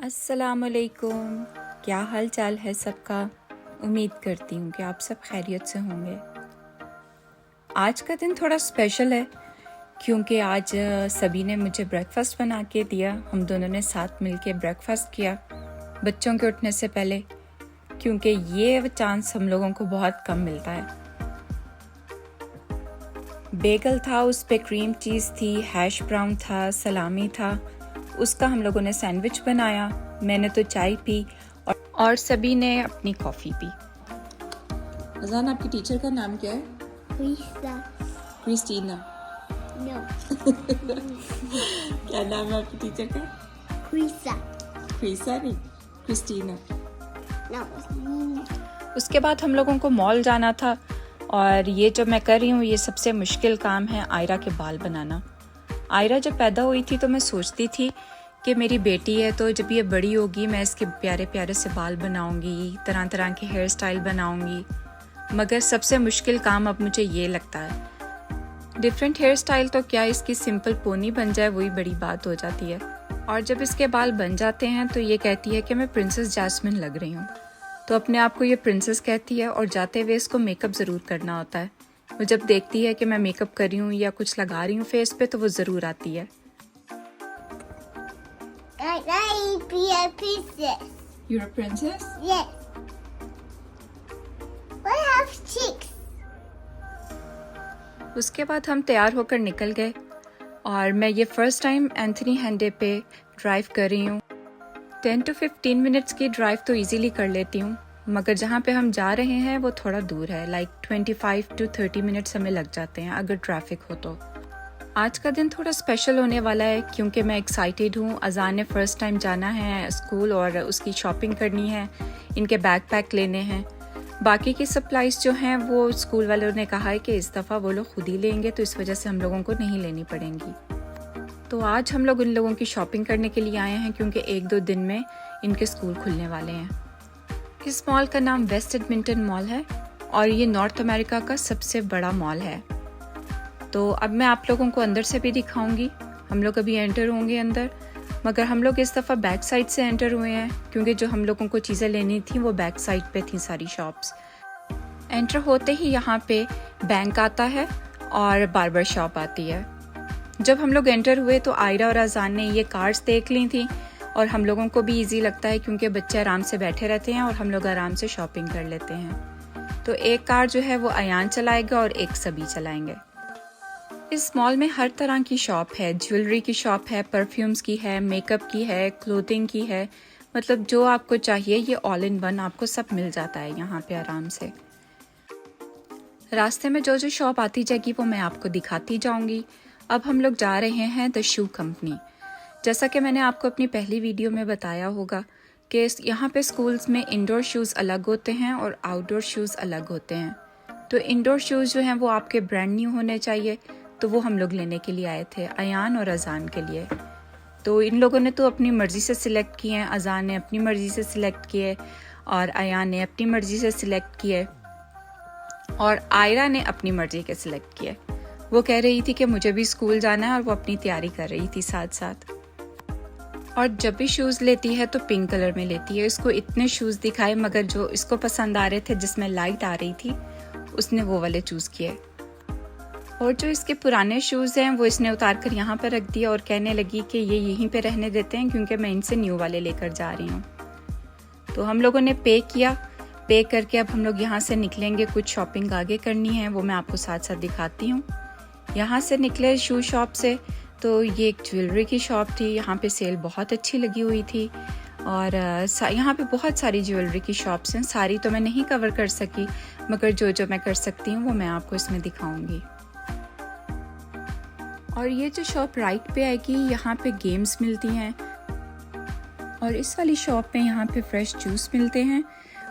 अस्सलामुअलैकुम। क्या हाल चाल है सबका। उम्मीद करती हूँ कि आप सब खैरियत से होंगे। आज का दिन थोड़ा स्पेशल है क्योंकि आज सभी ने मुझे ब्रेकफास्ट बना के दिया। हम दोनों ने साथ मिलके ब्रेकफास्ट किया बच्चों के उठने से पहले, क्योंकि ये चांस हम लोगों को बहुत कम मिलता है। बेगल था, उस पे क्रीम चीज़ थी, हैश ब्राउन था, सलामी था, उसका हम लोगों ने सैंडविच बनाया। मैंने तो चाय पी और सभी ने अपनी कॉफ़ी पी। अजान, आपकी टीचर का नाम क्या है? क्रिस्टीना। No. क्या नाम है आपकी टीचर का? क्रिसा नहीं, क्रिस्टीना। No. उसके बाद हम लोगों को मॉल जाना था और ये जो मैं कर रही हूँ ये सबसे मुश्किल काम है, आयरा के बाल बनाना। आयरा जब पैदा हुई थी तो मैं सोचती थी कि मेरी बेटी है तो जब ये बड़ी होगी मैं इसके प्यारे प्यारे से बाल बनाऊंगी, तरह तरह के हेयर स्टाइल बनाऊंगी। मगर सबसे मुश्किल काम अब मुझे ये लगता है। डिफरेंट हेयर स्टाइल तो क्या, इसकी सिंपल पोनी बन जाए वही बड़ी बात हो जाती है। और जब इसके बाल बन जाते हैं तो ये कहती है कि मैं प्रिंसेस जैस्मिन लग रही हूँ, तो अपने आप को ये प्रिंसेस कहती है और जाते हुए इसको मेकअप ज़रूर करना होता है। वो जब देखती है कि मैं मेकअप कर रही हूँ या कुछ लगा रही हूँ फेस पे तो वो ज़रूर आती है। I be a princess. You're a princess? Yes. I have cheeks. उसके बाद हम तैयार होकर निकल गए और मैं ये फ़र्स्ट टाइम एंथनी हैंडे पे ड्राइव कर रही हूँ। 10 to 15 मिनट्स की ड्राइव तो इजीली कर लेती हूँ, मगर जहाँ पे हम जा रहे हैं वो थोड़ा दूर है, लाइक 25 to 30 मिनट्स हमें लग जाते हैं अगर ट्रैफिक हो तो। आज का दिन थोड़ा स्पेशल होने वाला है क्योंकि मैं एक्साइटेड हूँ। अजान ने फ़र्स्ट टाइम जाना है स्कूल और उसकी शॉपिंग करनी है, इनके बैकपैक लेने हैं। बाकी की सप्लाइज जो हैं वो स्कूल वालों ने कहा है कि इस दफ़ा वो लोग खुद ही लेंगे, तो इस वजह से हम लोगों को नहीं लेनी पड़ेंगी। तो आज हम लोग इन लोगों की शॉपिंग करने के लिए आए हैं क्योंकि 1-2 दिन में इनके स्कूल खुलने वाले हैं। इस मॉल का नाम वेस्ट एडमिंटन मॉल है और ये नॉर्थ अमेरिका का सबसे बड़ा मॉल है। तो अब मैं आप लोगों को अंदर से भी दिखाऊंगी। हम लोग अभी एंटर होंगे अंदर, मगर हम लोग इस दफ़ा बैक साइड से एंटर हुए हैं क्योंकि जो हम लोगों को चीज़ें लेनी थी वो बैक साइड पे थी सारी शॉप्स। एंटर होते ही यहाँ पे बैंक आता है और बार्बर शॉप आती है। जब हम लोग एंटर हुए तो आयरा और अजान ने ये कार्स देख ली थी और हम लोगों को भी इजी लगता है क्योंकि बच्चे आराम से बैठे रहते हैं और हम लोग आराम से शॉपिंग कर लेते हैं। तो एक कार जो है वो अयान चलाएगा और एक सभी चलाएंगे। इस मॉल में हर तरह की शॉप है, ज्वेलरी की शॉप है, परफ्यूम्स की है, मेकअप की है, क्लोथिंग की है, मतलब जो आपको चाहिए ये ऑल इन वन आपको सब मिल जाता है यहाँ पे आराम से। रास्ते में जो जो शॉप आती जाएगी वो मैं आपको दिखाती जाऊंगी। अब हम लोग जा रहे हैं द शू कंपनी। जैसा कि मैंने आपको अपनी पहली वीडियो में बताया होगा कि यहाँ पे स्कूल्स में इंडोर शूज़ अलग होते हैं और आउटडोर शूज़ अलग होते हैं। तो इंडोर शूज़ जो हैं वो आपके ब्रांड न्यू होने चाहिए, तो वो हम लोग लेने के लिए आए थे अयान और अजान के लिए। तो इन लोगों ने तो अपनी मर्ज़ी से सिलेक्ट किए हैं, अजान ने अपनी मर्ज़ी से सिलेक्ट किए और अयान ने अपनी मर्ज़ी से सिलेक्ट किए और आयरा ने अपनी मर्ज़ी के सिलेक्ट किए। वो कह रही थी कि मुझे भी स्कूल जाना है और वो अपनी तैयारी कर रही थी साथ साथ। और जब भी शूज़ लेती है तो पिंक कलर में लेती है। इसको इतने शूज़ दिखाए मगर जो इसको पसंद आ रहे थे जिसमें लाइट आ रही थी उसने वो वाले चूज़ किए। और जो इसके पुराने शूज़ हैं वो इसने उतार कर यहाँ पर रख दिया और कहने लगी कि ये यहीं पे रहने देते हैं क्योंकि मैं इनसे न्यू वाले लेकर जा रही हूँ। तो हम लोगों ने पे किया, पे करके अब हम लोग यहाँ से निकलेंगे। कुछ शॉपिंग आगे करनी है वो मैं आपको साथ साथ दिखाती हूँ। यहाँ से निकले शू शॉप से तो ये एक ज्वेलरी की शॉप थी। यहाँ पे सेल बहुत अच्छी लगी हुई थी और यहाँ पे बहुत सारी ज्वेलरी की शॉप्स हैं। सारी तो मैं नहीं कवर कर सकी मगर जो जो मैं कर सकती हूँ वो मैं आपको इसमें दिखाऊंगी। और ये जो शॉप राइट पे आएगी यहाँ पे गेम्स मिलती हैं और इस वाली शॉप में यहाँ पे फ्रेश जूस मिलते हैं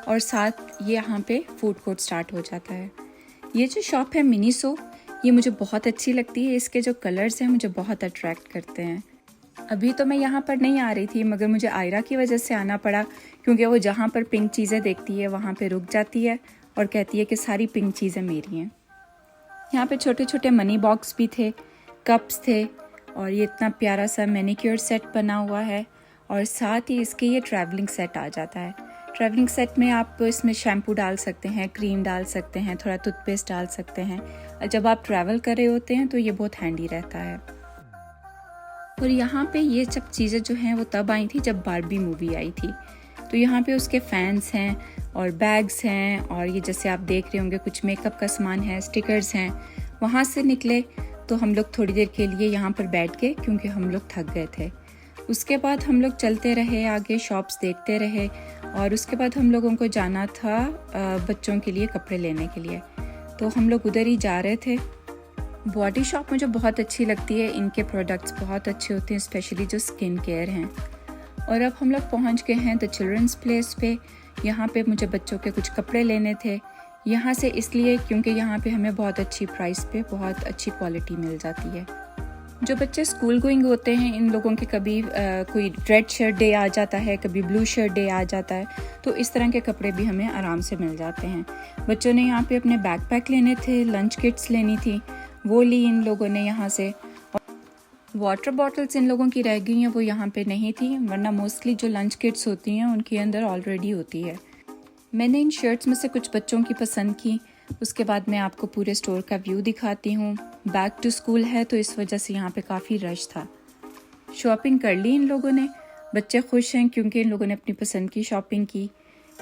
और साथ ये यहाँ पे फूड कोर्ट स्टार्ट हो जाता है। ये जो शॉप है मिनीसो, ये मुझे बहुत अच्छी लगती है। इसके जो कलर्स हैं मुझे बहुत अट्रैक्ट करते हैं। अभी तो मैं यहाँ पर नहीं आ रही थी मगर मुझे आयरा की वजह से आना पड़ा क्योंकि वो जहाँ पर पिंक चीज़ें देखती है वहाँ पे रुक जाती है और कहती है कि सारी पिंक चीज़ें मेरी हैं। यहाँ पे छोटे छोटे मनी बॉक्स भी थे, कप्स थे और ये इतना प्यारा सा मैनिक्योर सेट बना हुआ है और साथ ही इसके ये ट्रैवलिंग सेट आ जाता है। ट्रैवलिंग सेट में आप इसमें शैम्पू डाल सकते हैं, क्रीम डाल सकते हैं, थोड़ा टूथपेस्ट डाल सकते हैं। और जब आप ट्रैवल कर रहे होते हैं तो ये बहुत हैंडी रहता है। और यहाँ पे ये सब चीज़ें जो हैं वो तब आई थी जब बार्बी मूवी आई थी। तो यहाँ पे उसके फैंस हैं और बैग्स हैं, और ये जैसे आप देख रहे होंगे कुछ मेकअप का सामान है, स्टिकर्स हैं। वहाँ से निकले तो हम लोग थोड़ी देर के लिए यहाँ पर बैठ गए क्योंकि हम लोग थक गए थे। उसके बाद हम लोग चलते रहे आगे, शॉप्स देखते रहे, और उसके बाद हम लोगों को जाना था बच्चों के लिए कपड़े लेने के लिए। तो हम लोग उधर ही जा रहे थे। बॉडी शॉप मुझे बहुत अच्छी लगती है, इनके प्रोडक्ट्स बहुत अच्छे होते हैं, स्पेशली जो स्किन केयर हैं। और अब हम लोग पहुंच गए हैं द चिल्ड्रंस प्लेस पे। यहाँ पे मुझे बच्चों के कुछ कपड़े लेने थे यहाँ से, इसलिए क्योंकि यहाँ पे हमें बहुत अच्छी प्राइस पे बहुत अच्छी क्वालिटी मिल जाती है। जो बच्चे स्कूल गोइंग होते हैं, इन लोगों के कभी कोई रेड शर्ट डे आ जाता है, कभी ब्लू शर्ट डे आ जाता है, तो इस तरह के कपड़े भी हमें आराम से मिल जाते हैं। बच्चों ने यहाँ पे अपने बैकपैक लेने थे, लंच किट्स लेनी थी, वो ली इन लोगों ने यहाँ से। वाटर बॉटल्स इन लोगों की रह गई हैं, वो यहाँ पे नहीं थी, वरना मोस्टली जो लंच किट्स होती हैं उनके अंदर ऑलरेडी होती है। मैंने इन शर्ट्स में से कुछ बच्चों की पसंद की। उसके बाद मैं आपको पूरे स्टोर का व्यू दिखाती हूँ। बैक टू स्कूल है तो इस वजह से यहाँ पे काफ़ी रश था। शॉपिंग कर ली इन लोगों ने, बच्चे खुश हैं क्योंकि इन लोगों ने अपनी पसंद की शॉपिंग की।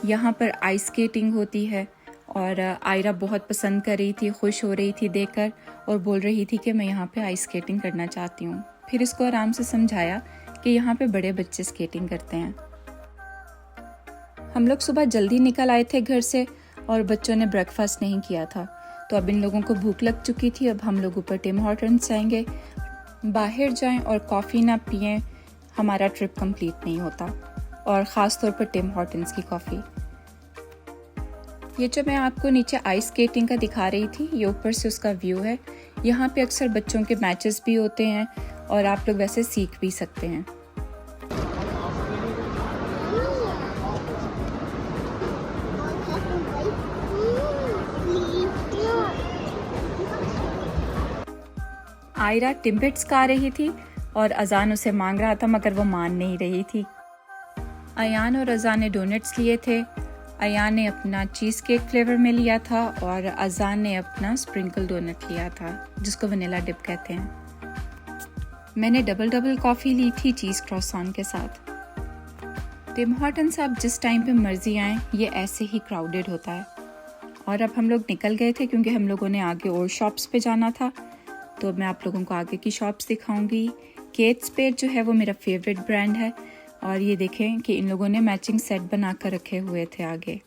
यहाँ पर आइस स्केटिंग होती है और आयरा बहुत पसंद कर रही थी, खुश हो रही थी देखकर, और बोल रही थी कि मैं यहाँ पे आइस स्केटिंग करना चाहती हूँ। फिर इसको आराम से समझाया कि यहाँ पे बड़े बच्चे स्केटिंग करते हैं। हम लोग सुबह जल्दी निकल आए थे घर से और बच्चों ने ब्रेकफास्ट नहीं किया था, तो अब इन लोगों को भूख लग चुकी थी। अब हम लोग ऊपर टिम हॉर्टन्स जाएंगे। बाहर जाएं और कॉफ़ी ना पिएं, हमारा ट्रिप कंप्लीट नहीं होता, और ख़ास तौर पर टिम हॉर्टन्स की कॉफ़ी। ये जो मैं आपको नीचे आइस स्केटिंग का दिखा रही थी, ये ऊपर से उसका व्यू है। यहाँ पे अक्सर बच्चों के मैचेस भी होते हैं और आप लोग वैसे सीख भी सकते हैं। आयरा टिम्बिट्स खा रही थी और अजान उसे मांग रहा था, मगर वो मान नहीं रही थी। अयान और अजान ने डोनट्स लिए थे। अयान ने अपना चीज़ केक फ्लेवर में लिया था और अजान ने अपना स्प्रिंकल डोनट लिया था, जिसको वनीला डिप कहते हैं। मैंने डबल कॉफ़ी ली थी चीज़ क्रॉसान के साथ। टिम हॉर्टन्स आप जिस टाइम पे मर्जी आएँ, ये ऐसे ही क्राउडेड होता है। और अब हम लोग निकल गए थे क्योंकि हम लोगों ने आगे और शॉप्स पे जाना था, तो मैं आप लोगों को आगे की शॉप्स दिखाऊंगी। केट स्पेड जो है वो मेरा फेवरेट ब्रांड है, और ये देखें कि इन लोगों ने मैचिंग सेट बना कर रखे हुए थे आगे।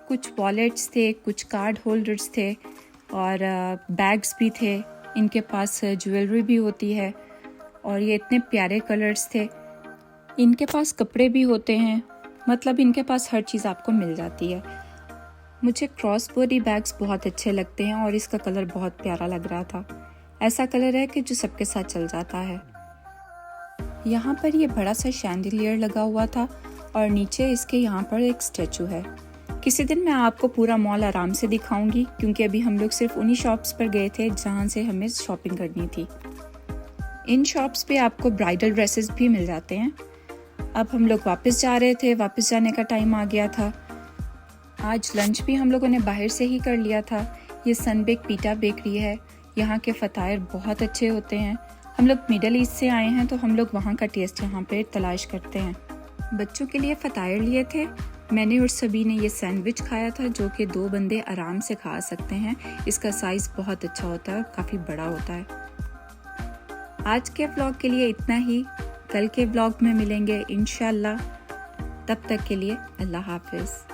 कुछ वॉलेट्स थे, कुछ कार्ड होल्डर्स थे, और बैग्स भी थे। इनके पास ज्वेलरी भी होती है, और ये इतने प्यारे कलर्स थे। इनके पास कपड़े भी होते हैं, मतलब इनके पास हर चीज़ आपको मिल जाती है। मुझे क्रॉस बॉडी बैग्स बहुत अच्छे लगते हैं और इसका कलर बहुत प्यारा लग रहा था। ऐसा कलर है कि जो सबके साथ चल जाता है। यहाँ पर ये बड़ा सा शैंडिलियर लगा हुआ था और नीचे इसके यहाँ पर एक स्टैचू है। किसी दिन मैं आपको पूरा मॉल आराम से दिखाऊंगी, क्योंकि अभी हम लोग सिर्फ उन्हीं शॉप्स पर गए थे जहाँ से हमें शॉपिंग करनी थी। इन शॉप्स पे आपको ब्राइडल ड्रेसेस भी मिल जाते हैं। अब हम लोग वापस जा रहे थे, वापस जाने का टाइम आ गया था। आज लंच भी हम लोगों ने बाहर से ही कर लिया था। ये सनबेक पीटा बेकरी है, यहाँ के फतायर बहुत अच्छे होते हैं। हम लोग मिडल ईस्ट से आए हैं तो हम लोग वहाँ का टेस्ट यहाँ पे तलाश करते हैं। बच्चों के लिए फतायर लिए थे। मैंने और सभी ने ये सैंडविच खाया था, जो कि 2 बंदे आराम से खा सकते हैं। इसका साइज़ बहुत अच्छा होता है, काफ़ी बड़ा होता है। आज के व्लॉग के लिए इतना ही। कल के व्लॉग में मिलेंगे इंशाल्लाह। तब तक के लिए अल्लाह हाफिज़।